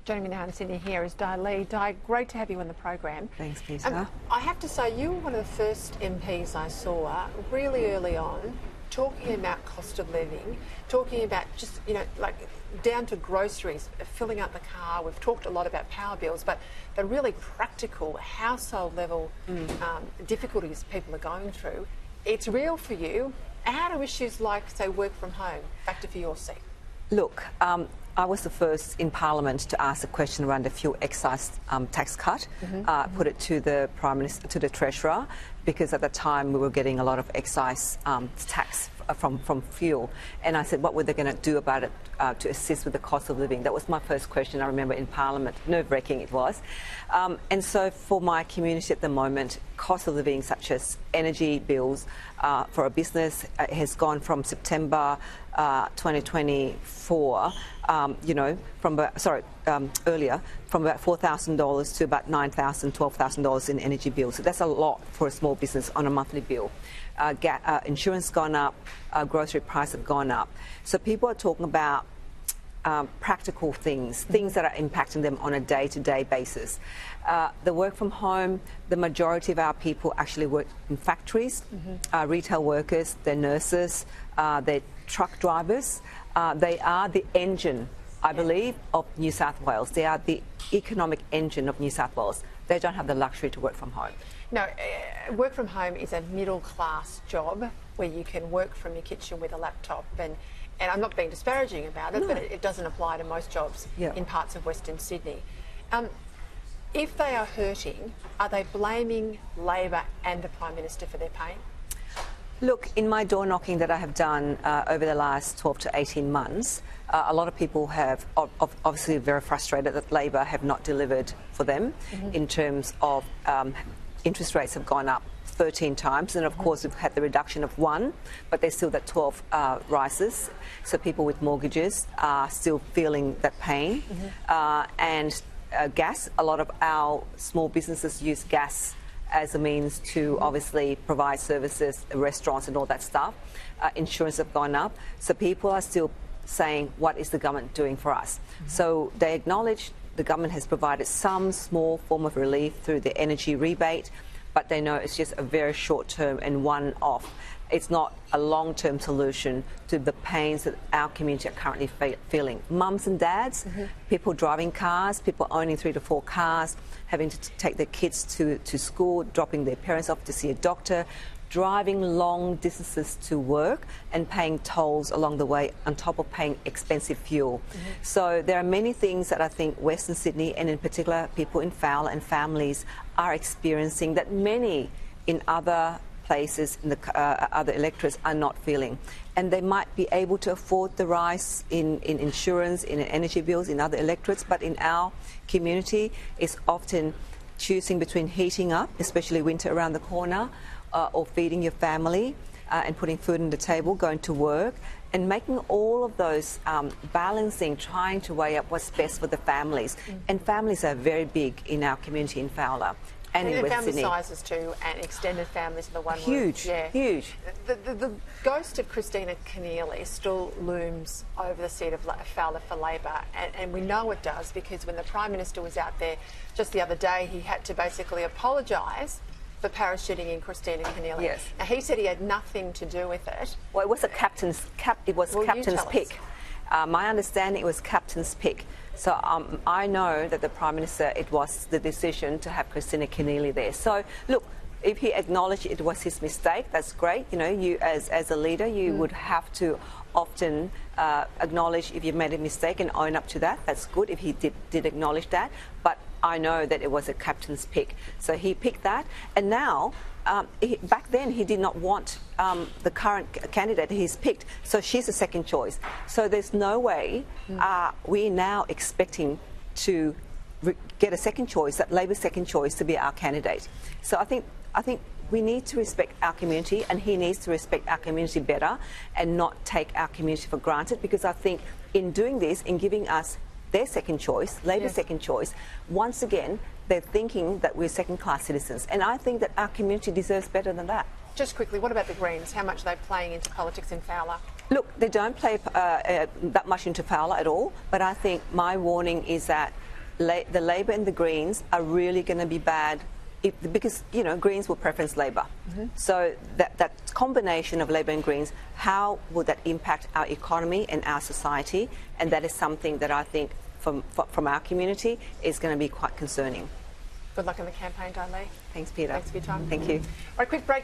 Joining me now in Sydney here is Dai Le. Dai, great to have you on the program. Thanks, Peta. I have to say, you were one of the first MPs I saw really early on talking about cost of living, talking about just, like down to groceries, filling up the car. We've talked a lot about power bills, but the really practical household level difficulties people are going through. It's real for you. How do issues like, say, work from home factor for your seat? Look, I was the first in Parliament to ask a question around the fuel excise tax cut, put it to the Prime Minister, to the Treasurer, because at the time we were getting a lot of excise tax from fuel. And I said, what were they going to do about it to assist with the cost of living? That was my first question, I remember, in Parliament. Nerve-wracking it was. And so for my community at the moment, cost of living such as energy bills for a business has gone from September 2024, earlier, from about $4,000 to about $9,000, $12,000 in energy bills. So that's a lot for a small business on a monthly bill. Insurance gone up, grocery prices have gone up. So people are talking about practical things that are impacting them on a day-to-day basis. The work from home, the majority of our people actually work in factories, retail workers, they're nurses, they're truck drivers. They are the engine, I believe, of New South Wales. They are the economic engine of New South Wales. They don't have the luxury to work from home. No, work from home is a middle-class job where you can work from your kitchen with a laptop, and I'm not being disparaging about it, but it doesn't apply to most jobs in parts of Western Sydney. If they are hurting, are they blaming Labor and the Prime Minister for their pain? Look, in my door knocking that I have done over the last 12 to 18 months, a lot of people have obviously very frustrated that Labor have not delivered for them in terms of interest rates have gone up 13 times, and of course we've had the reduction of 1, but there's still that 12 rises. So people with mortgages are still feeling that pain. And gas, a lot of our small businesses use gas as a means to obviously provide services, restaurants and all that stuff. Insurance have gone up. So people are still saying, what is the government doing for us? So they acknowledge the government has provided some small form of relief through the energy rebate, but they know it's just a very short-term and one-off. It's not a long-term solution to the pains that our community are currently feeling. Mums and dads, people driving cars, people owning 3 to 4 cars, having to take their kids to school, dropping their parents off to see a doctor, driving long distances to work and paying tolls along the way on top of paying expensive fuel. So there are many things that I think Western Sydney, and in particular people in Fowler and families, are experiencing that many in other places in the other electorates are not feeling. And they might be able to afford the rise in insurance, in energy bills, in other electorates, but in our community it's often choosing between heating up, especially winter around the corner, or feeding your family and putting food on the table, going to work, and making all of those balancing, trying to weigh up what's best for the families. And families are very big in our community in Fowler. And in West Sydney. Family sizes too, and extended families in the one huge, room. huge. The ghost of Christina Keneally still looms over the seat of Fowler for Labor, and we know it does because when the Prime Minister was out there just the other day, he had to basically apologise for parachuting in Christina Keneally. Yes. Now, he said he had nothing to do with it. Well, it was a captain's pick. My understanding, it was captain's pick. So I know that the Prime Minister, it was the decision to have Christina Keneally there. So look, if he acknowledged it was his mistake, that's great. You know, you as a leader, you would have to often acknowledge if you've made a mistake and own up to that. That's good if he did acknowledge that. But I know that it was a captain's pick. So he picked that. And now, back then, he did not want the current candidate he's picked. So she's a second choice. So there's no way we're now expecting to get a second choice, that Labor's second choice, to be our candidate. So I think we need to respect our community, and he needs to respect our community better and not take our community for granted, because I think in doing this, in giving us their second choice, Labor's second choice, once again, they're thinking that we're second-class citizens. And I think that our community deserves better than that. Just quickly, what about the Greens? How much are they playing into politics in Fowler? Look, they don't play that much into Fowler at all, but I think my warning is that the Labor and the Greens are really going to be bad because, you know, Greens will preference Labor. So that combination of Labor and Greens, how will that impact our economy and our society? And that is something that I think from our community is going to be quite concerning. Good luck in the campaign, Dai Le. Thanks, Peter. Thanks for your time. Thank you. All right, quick break.